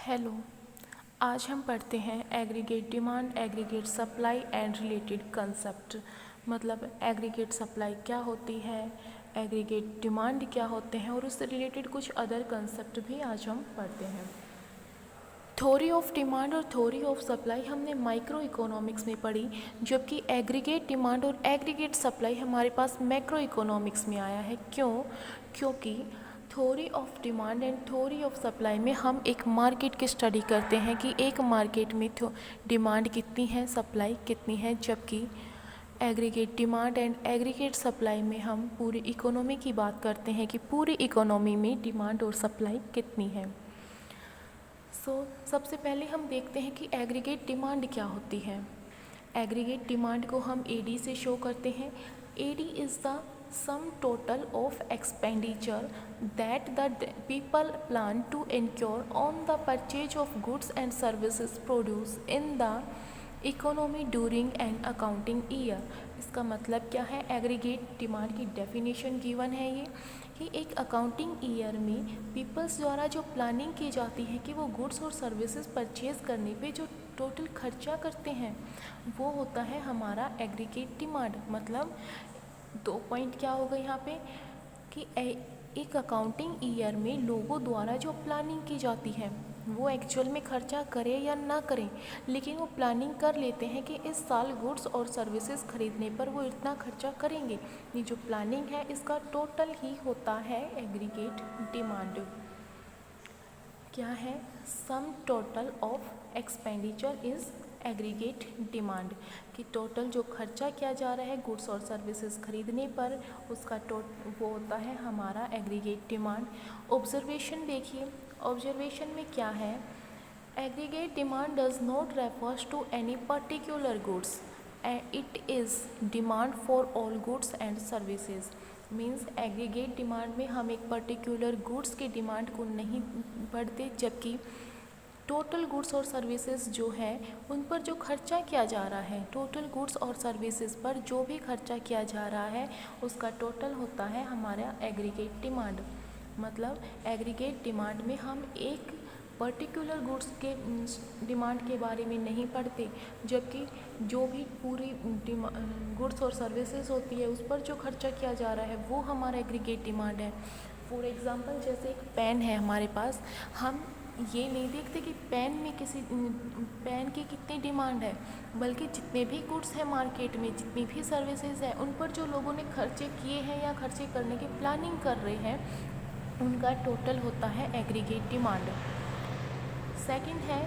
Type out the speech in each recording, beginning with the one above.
Hello. आज हम पढ़ते हैं aggregate demand, aggregate supply and related concept. मतलब एग्रीगेट सप्लाई क्या होती है, एग्रीगेट डिमांड क्या होते हैं और उससे रिलेटेड कुछ अदर कंसेप्ट भी आज हम पढ़ते हैं। थ्योरी ऑफ डिमांड और थ्योरी ऑफ सप्लाई हमने माइक्रो इकोनॉमिक्स में पढ़ी, जबकि एग्रीगेट डिमांड और एग्रीगेट सप्लाई हमारे पास मैक्रो इकोनॉमिक्स में आया है। क्योंकि theory of demand and theory of supply में हम एक मार्केट की स्टडी करते हैं कि एक मार्केट में डिमांड कितनी है, सप्लाई कितनी है, जबकि aggregate demand and aggregate supply में हम पूरी इकोनॉमी की बात करते हैं कि पूरी इकोनॉमी में डिमांड और सप्लाई कितनी है। सबसे पहले हम देखते हैं कि एग्रीगेट डिमांड क्या होती है। एग्रीगेट डिमांड को हम एडी से शो करते हैं। AD is the sum total of expenditure that the people plan to incur on the purchase of goods and services produce in the economy during an accounting year. इसका मतलब क्या है? Aggregate demand की definition given है ये कि एक accounting year में पीपल्स द्वारा जो प्लानिंग की जाती है कि वो गुड्स और सर्विसेज परचेज करने पे जो टोटल खर्चा करते हैं वो होता है हमारा एग्रीगेट डिमांड। मतलब 2 पॉइंट क्या होगा यहाँ पे कि एक अकाउंटिंग ईयर में लोगों द्वारा जो प्लानिंग की जाती है वो एक्चुअल में खर्चा करें या ना करें, लेकिन वो प्लानिंग कर लेते हैं कि इस साल गुड्स और सर्विसेज खरीदने पर वो इतना खर्चा करेंगे। ये जो प्लानिंग है इसका टोटल ही होता है एग्रीगेट डिमांड। क्या है? सम total of expenditure is aggregate demand कि टोटल जो खर्चा किया जा रहा है गुड्स और सर्विसेज खरीदने पर उसका वो होता है हमारा एग्रीगेट डिमांड। ऑब्जर्वेशन देखिए, ऑब्जर्वेशन में क्या है? Aggregate demand does not refers to any particular goods, it is demand for all goods and services. Means aggregate demand में हम एक पर्टिकुलर गुड्स की डिमांड को नहीं पढ़ते, जबकि टोटल गुड्स और सर्विसेज जो है उन पर जो खर्चा किया जा रहा है, टोटल गुड्स और सर्विसेज पर जो भी खर्चा किया जा रहा है उसका टोटल होता है हमारा एग्रीगेट डिमांड। मतलब एग्रीगेट डिमांड में हम एक पर्टिकुलर गुड्स के डिमांड के बारे में नहीं पढ़ते, जबकि जो भी पूरी गुड्स और सर्विसेज होती है उस पर जो खर्चा किया जा रहा है वो हमारा एग्रीगेट डिमांड है। फॉर एग्ज़ाम्पल जैसे एक पेन है हमारे पास, हम ये नहीं देखते कि पेन की कितनी डिमांड है, बल्कि जितने भी गुड्स हैं मार्केट में, जितनी भी सर्विसेज हैं, उन पर जो लोगों ने खर्चे किए हैं या खर्चे करने की प्लानिंग कर रहे हैं उनका टोटल होता है एग्रीगेट डिमांड। सेकंड है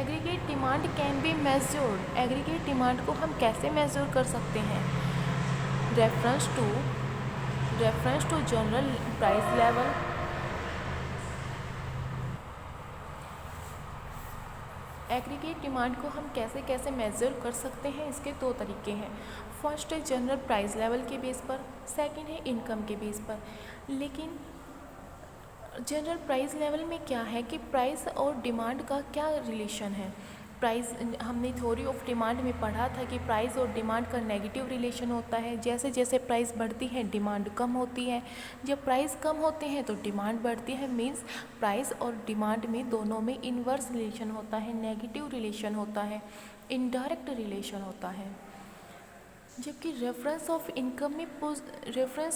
aggregate demand can be measured. Aggregate demand को हम कैसे मेजर कर सकते हैं? Reference to general price level, aggregate demand को हम कैसे कैसे मेज़र कर सकते हैं? इसके 2 तरीके हैं। फर्स्ट है जनरल प्राइस लेवल के बेस पर, सेकंड है इनकम के बेस पर। लेकिन जनरल प्राइस लेवल में क्या है कि प्राइस और डिमांड का क्या रिलेशन है? प्राइस, हमने थ्योरी ऑफ डिमांड में पढ़ा था कि प्राइस और डिमांड का नेगेटिव रिलेशन होता है। जैसे जैसे प्राइस बढ़ती है डिमांड कम होती है, जब प्राइस कम होते हैं तो डिमांड बढ़ती है। मीन्स प्राइस और डिमांड में दोनों में इन्वर्स रिलेशन होता है, नेगेटिव रिलेशन होता है, इनडायरेक्ट रिलेशन होता है। जबकि रेफरेंस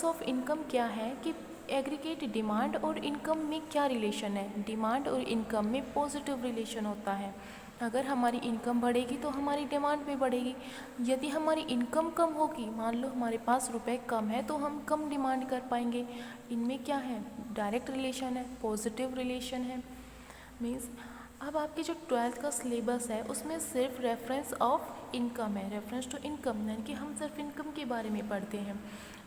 ऑफ इनकम क्या है कि एग्रीगेट डिमांड और इनकम में क्या रिलेशन है? डिमांड और इनकम में पॉजिटिव रिलेशन होता है। अगर हमारी इनकम बढ़ेगी तो हमारी डिमांड भी बढ़ेगी। यदि हमारी इनकम कम होगी, मान लो हमारे पास रुपए कम है, तो हम कम डिमांड कर पाएंगे। इनमें क्या है? डायरेक्ट रिलेशन है, पॉजिटिव रिलेशन है। मीन्स अब आपके जो 12th का सिलेबस है उसमें सिर्फ रेफरेंस ऑफ इनकम है, रेफरेंस टू इनकम, यानी कि हम सिर्फ इनकम के बारे में पढ़ते हैं।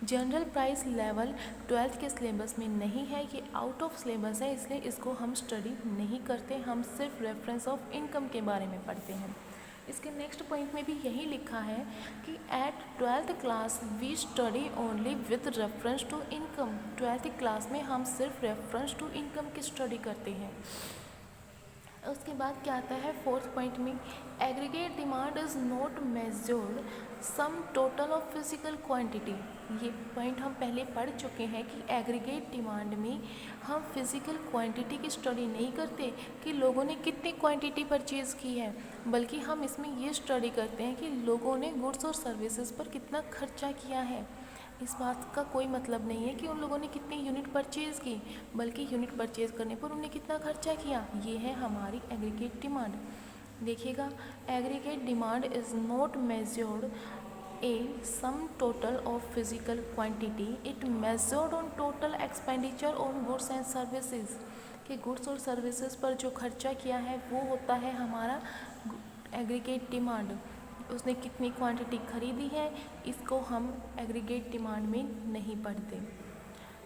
जनरल प्राइस लेवल 12th के सिलेबस में नहीं है, ये आउट ऑफ सिलेबस है, इसलिए इसको हम स्टडी नहीं करते, हम सिर्फ रेफरेंस ऑफ इनकम के बारे में पढ़ते हैं। इसके नेक्स्ट पॉइंट में भी यही लिखा है कि at 12th class we study only with reference to income. 12th class में हम सिर्फ रेफरेंस टू इनकम की स्टडी करते हैं। उसके बाद क्या आता है फोर्थ पॉइंट में, aggregate demand is not measured sum total of physical quantity. ये पॉइंट हम पहले पढ़ चुके हैं कि एग्रीगेट डिमांड में हम फिजिकल क्वांटिटी की स्टडी नहीं करते कि लोगों ने कितनी क्वांटिटी परचेज़ की है, बल्कि हम इसमें ये स्टडी करते हैं कि लोगों ने गुड्स और सर्विसेज पर कितना खर्चा किया है। इस बात का कोई मतलब नहीं है कि उन लोगों ने कितनी यूनिट परचेज़ की, बल्कि यूनिट परचेज़ करने पर उन्हें कितना खर्चा किया। ये है हमारी एग्रीगेट डिमांड। देखिएगा, aggregate demand is not measured A some total of physical quantity, it measured on total expenditure on goods and services. कि गुड्स और सर्विसेज पर जो खर्चा किया है वो होता है हमारा एग्रीगेट डिमांड। उसने कितनी क्वांटिटी खरीदी है, इसको हम एग्रीगेट डिमांड में नहीं पढ़ते।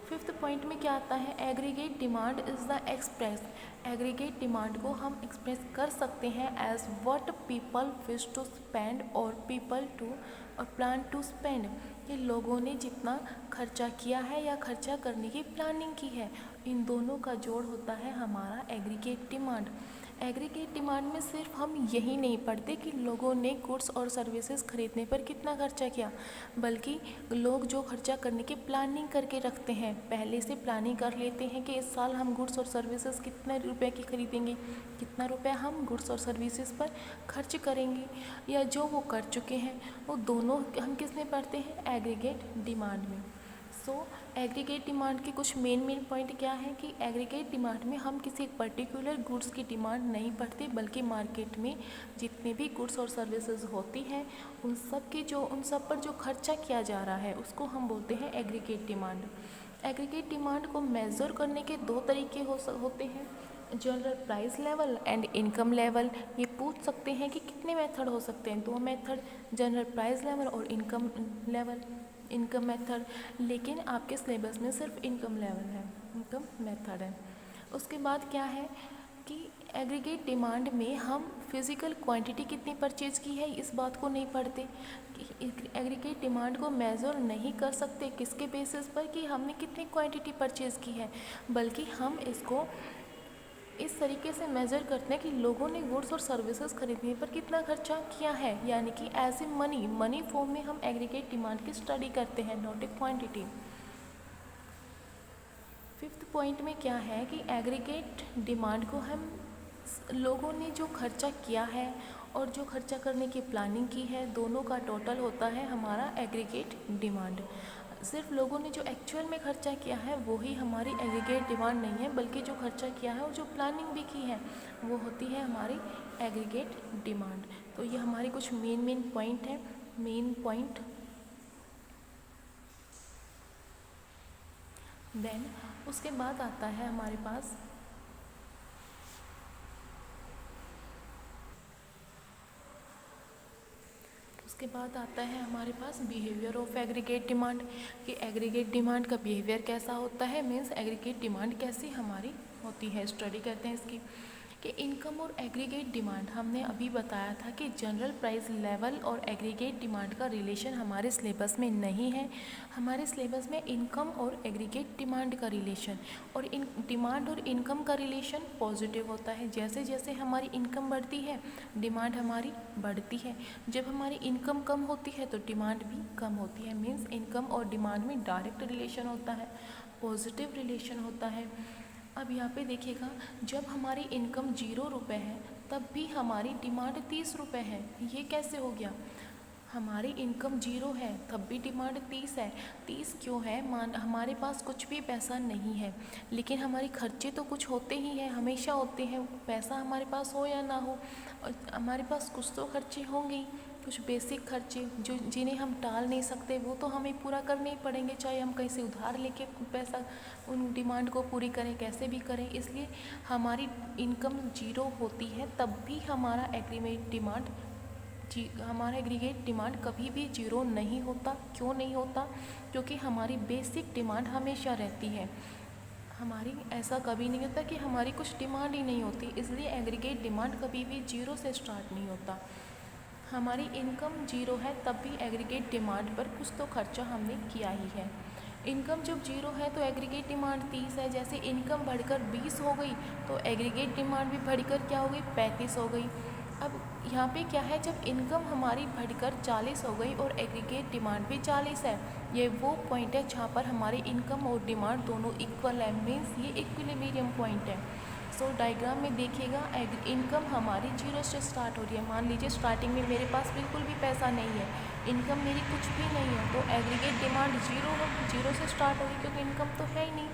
फिफ्थ पॉइंट में क्या आता है, aggregate demand is the express. Aggregate demand को हम एक्सप्रेस कर सकते हैं as what people wish to spend और पीपल टू और प्लान टू स्पेंड। कि लोगों ने जितना खर्चा किया है या खर्चा करने की प्लानिंग की है, इन दोनों का जोड़ होता है हमारा एग्रीगेट डिमांड। एग्रीगेट डिमांड में सिर्फ हम यही नहीं पढ़ते कि लोगों ने गुड्स और सर्विसेज खरीदने पर कितना खर्चा किया, बल्कि लोग जो खर्चा करने की प्लानिंग करके रखते हैं, पहले से प्लानिंग कर लेते हैं कि इस साल हम गुड्स और सर्विसेज कितने रुपए की खरीदेंगे, कितना रुपया हम गुड्स और सर्विसेज पर खर्च करेंगे, या जो वो कर चुके हैं वो दोनों हम किस में पढ़ते हैं, एग्रीगेट डिमांड में। सो एग्रीगेट डिमांड के कुछ मेन पॉइंट क्या है कि एग्रीगेट डिमांड में हम किसी एक पर्टिकुलर गुड्स की डिमांड नहीं पढ़ते, बल्कि मार्केट में जितने भी गुड्स और सर्विसेज होती हैं उन सब पर जो खर्चा किया जा रहा है उसको हम बोलते हैं एग्रीगेट डिमांड। एग्रीगेट डिमांड को मेज़र करने के दो तरीके होते हैं, general price level and income level. ये पूछ सकते हैं कि कितने मेथड हो सकते हैं, दो मेथड, जनरल प्राइस लेवल और इनकम मेथड। लेकिन आपके सिलेबस में सिर्फ इनकम लेवल है, इनकम मेथड है। उसके बाद क्या है कि एग्रीगेट डिमांड में हम फिज़िकल क्वांटिटी कितनी परचेज़ की है इस बात को नहीं पढ़ते। एग्रीगेट डिमांड को मेज़र नहीं कर सकते किसके बेसिस पर कि हमने कितनी क्वांटिटी परचेज़ की है, बल्कि हम इसको इस तरीके से मेज़र करते हैं कि लोगों ने गुड्स और सर्विसेज खरीदने पर कितना खर्चा किया है, यानी कि एज ए मनी फॉर्म में हम एग्रीगेट डिमांड की स्टडी करते हैं, not a quantity. Fifth point में क्या है कि एग्रीगेट डिमांड को हम लोगों ने जो खर्चा किया है और जो खर्चा करने की प्लानिंग की है, दोनों का टोटल होता है हमारा एग्रीगेट डिमांड। सिर्फ लोगों ने जो एक्चुअल में खर्चा किया है वो ही हमारी एग्रीगेट डिमांड नहीं है, बल्कि जो खर्चा किया है और जो प्लानिंग भी की है वो होती है हमारी एग्रीगेट डिमांड। तो ये हमारे कुछ मेन पॉइंट हैं, मेन पॉइंट। देन उसके बाद आता है हमारे पास बिहेवियर ऑफ एग्रीगेट डिमांड। कि एग्रीगेट डिमांड का बिहेवियर कैसा होता है, मीन्स एग्रीगेट डिमांड कैसी हमारी होती है, स्टडी करते हैं इसकी। कि इनकम और एग्रीगेट डिमांड, हमने अभी बताया था कि जनरल प्राइस लेवल और एग्रीगेट डिमांड का रिलेशन हमारे सिलेबस में नहीं है। हमारे सिलेबस में इनकम और एग्रीगेट डिमांड का रिलेशन और डिमांड और इनकम का रिलेशन पॉजिटिव होता है। जैसे जैसे हमारी इनकम बढ़ती है डिमांड हमारी बढ़ती है, जब हमारी इनकम कम होती है तो डिमांड भी कम होती है। मीन्स इनकम और डिमांड में डायरेक्ट रिलेशन होता है, पॉजिटिव रिलेशन होता है। अब यहाँ पे देखिएगा, जब हमारी इनकम 0 रुपये है तब भी हमारी डिमांड 30 रुपये है। ये कैसे हो गया, हमारी इनकम 0 है तब भी डिमांड 30 है। 30 क्यों है, हमारे पास कुछ भी पैसा नहीं है, लेकिन हमारे खर्चे तो कुछ होते ही हैं, हमेशा होते हैं, पैसा हमारे पास हो या ना हो, हमारे पास कुछ तो खर्चे होंगे ही। कुछ बेसिक खर्चे जो जिन्हें हम टाल नहीं सकते वो तो हमें पूरा करने ही पड़ेंगे, चाहे हम कहीं से उधार लेके पैसा उन डिमांड को पूरी करें, कैसे भी करें। इसलिए हमारी इनकम 0 होती है तब भी हमारा एग्रीगेट डिमांड कभी भी 0 नहीं होता। क्यों नहीं होता, क्योंकि हमारी बेसिक डिमांड हमेशा रहती है। हमारी ऐसा कभी नहीं होता कि हमारी कुछ डिमांड ही नहीं होती, इसलिए एग्रीगेट डिमांड कभी भी 0 से स्टार्ट नहीं होता। हमारी इनकम 0 है तब भी एग्रीगेट डिमांड पर कुछ तो खर्चा हमने किया ही है। इनकम जब जीरो है तो एग्रीगेट डिमांड 30 है। जैसे इनकम बढ़कर 20 हो गई तो एग्रीगेट डिमांड भी बढ़कर क्या हो गई, 35 हो गई। अब यहाँ पे क्या है, जब इनकम हमारी बढ़कर 40 हो गई और एग्रीगेट डिमांड भी 40 है, ये वो पॉइंट है जहाँ पर हमारी इनकम और डिमांड दोनों इक्वल है, मीन्स ये इक्विलिब्रियम पॉइंट है। सो डायग्राम में देखिएगा, इनकम हमारी जीरो से स्टार्ट हो रही है। मान लीजिए स्टार्टिंग में मेरे पास बिल्कुल भी पैसा नहीं है, इनकम मेरी कुछ भी नहीं है, तो एग्रीगेट डिमांड जीरो से स्टार्ट होगी क्योंकि इनकम तो है ही नहीं।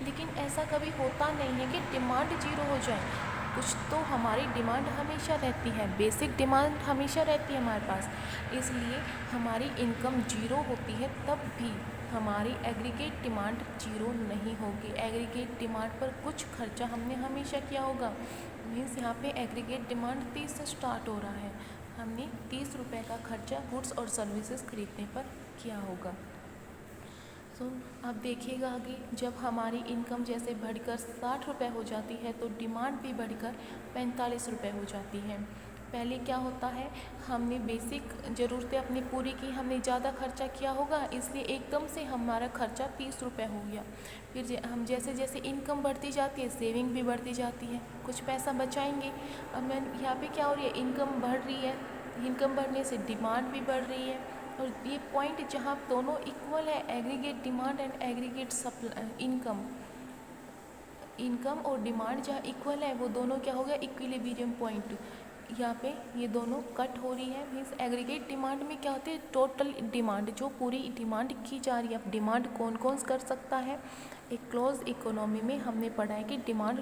लेकिन ऐसा कभी होता नहीं है कि डिमांड जीरो हो जाए, कुछ तो हमारी डिमांड हमेशा रहती है, बेसिक डिमांड हमेशा रहती है हमारे पास। इसलिए हमारी इनकम जीरो होती है तब भी हमारी एग्रीगेट डिमांड जीरो नहीं होगी। एग्रीगेट डिमांड पर कुछ खर्चा हमने हमेशा किया होगा। मीन्स यहाँ पे एग्रीगेट डिमांड 30 से स्टार्ट हो रहा है, हमने 30 रुपये का खर्चा गुड्स और सर्विसेज खरीदने पर किया होगा। सो अब देखिएगा आगे, जब हमारी इनकम जैसे बढ़कर 60 रुपये हो जाती है तो डिमांड भी बढ़कर 45 रुपये हो जाती है। पहले क्या होता है, हमने बेसिक ज़रूरतें अपनी पूरी की, हमने ज़्यादा खर्चा किया होगा, इसलिए एकदम से हमारा खर्चा 30 रुपये हो गया। फिर हम जैसे जैसे इनकम बढ़ती जाती है, सेविंग भी बढ़ती जाती है, कुछ पैसा बचाएंगे। अब मैं यहाँ पे क्या हो रही है, इनकम बढ़ रही है, इनकम बढ़ने से डिमांड भी बढ़ रही है, और ये पॉइंट जहाँ दोनों इक्वल है, aggregate demand and aggregate income और डिमांड जहाँ इक्वल है, वो दोनों क्या हो गया, इक्विलिब्रियम पॉइंट। यहाँ पे ये दोनों कट हो रही है। मीन्स एग्रीगेट डिमांड में क्या होती है, टोटल डिमांड, जो पूरी डिमांड की जा रही है। अब डिमांड कौन कौन कर सकता है, एक क्लोज इकोनॉमी में हमने पढ़ा है कि डिमांड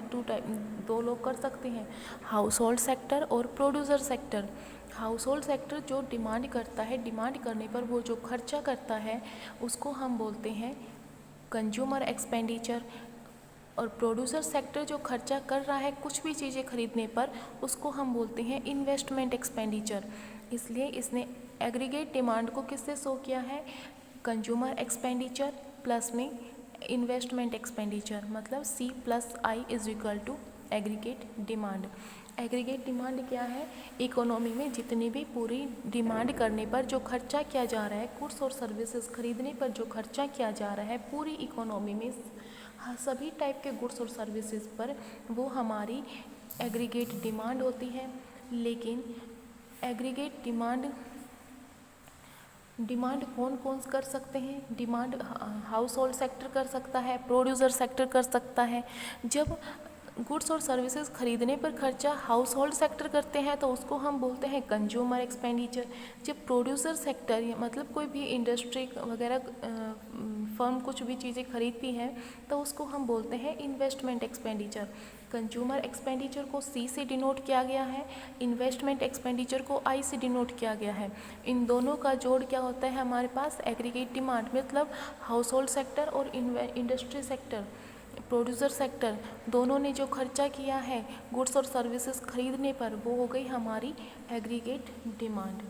दो लोग कर सकते हैं, हाउस होल्ड सेक्टर और producer sector. House hold sector जो डिमांड करता है, डिमांड करने पर वो जो खर्चा करता है उसको हम बोलते हैं कंज्यूमर एक्सपेंडिचर, और प्रोड्यूसर सेक्टर जो खर्चा कर रहा है कुछ भी चीज़ें खरीदने पर, उसको हम बोलते हैं इन्वेस्टमेंट एक्सपेंडिचर। इसलिए इसने एग्रीगेट डिमांड को किससे शो किया है, कंज्यूमर एक्सपेंडिचर प्लस में इन्वेस्टमेंट एक्सपेंडिचर, मतलब C+I is equal to aggregate demand. Aggregate demand क्या है, इकोनॉमी में जितनी भी पूरी डिमांड करने पर जो खर्चा किया जा रहा है, गुड्स और सर्विसेज खरीदने पर जो खर्चा किया जा रहा है पूरी इकोनॉमी में, सभी टाइप के गुड्स और सर्विसेज पर, वो हमारी एग्रीगेट डिमांड होती है। लेकिन एग्रीगेट डिमांड कौन कौन कर सकते हैं, डिमांड हाउस होल्ड सेक्टर कर सकता है, प्रोड्यूसर सेक्टर कर सकता है। जब गुड्स और सर्विसेज खरीदने पर खर्चा हाउस होल्ड सेक्टर करते हैं तो उसको हम बोलते हैं कंज्यूमर एक्सपेंडिचर। जब प्रोड्यूसर सेक्टर मतलब कोई भी इंडस्ट्री वगैरह फर्म कुछ भी चीज़ें खरीदती हैं तो उसको हम बोलते हैं इन्वेस्टमेंट एक्सपेंडिचर। कंज्यूमर एक्सपेंडिचर को C से डिनोट किया गया है, इन्वेस्टमेंट एक्सपेंडिचर को I से डिनोट किया गया है। इन दोनों का जोड़ क्या होता है हमारे पास, एग्रीगेट डिमांड, मतलब हाउस होल्ड सेक्टर और इंडस्ट्री सेक्टर, प्रोड्यूसर सेक्टर, दोनों ने जो खर्चा किया है गुड्स और सर्विसेज खरीदने पर, वो हो गई हमारी एग्रीगेट डिमांड।